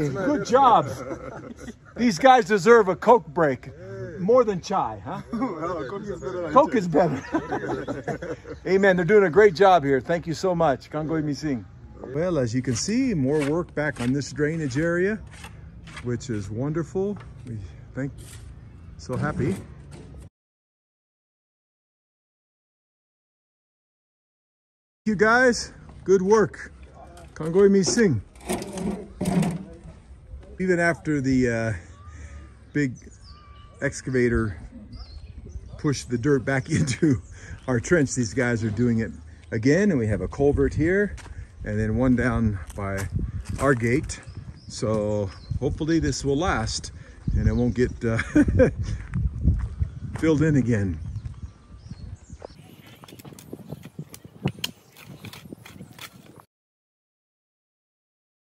Hey, good job. These guys deserve a Coke break. More than chai, huh? Coke is better. Amen. They're doing a great job here. Thank you so much. Kangoy mising. Well, as you can see, more work back on this drainage area, which is wonderful. We thank so happy. You guys, good work. Kangoy mising. Even after the big excavator pushed the dirt back into our trench, these guys are doing it again, and we have a culvert here and then one down by our gate. So hopefully this will last and it won't get filled in again.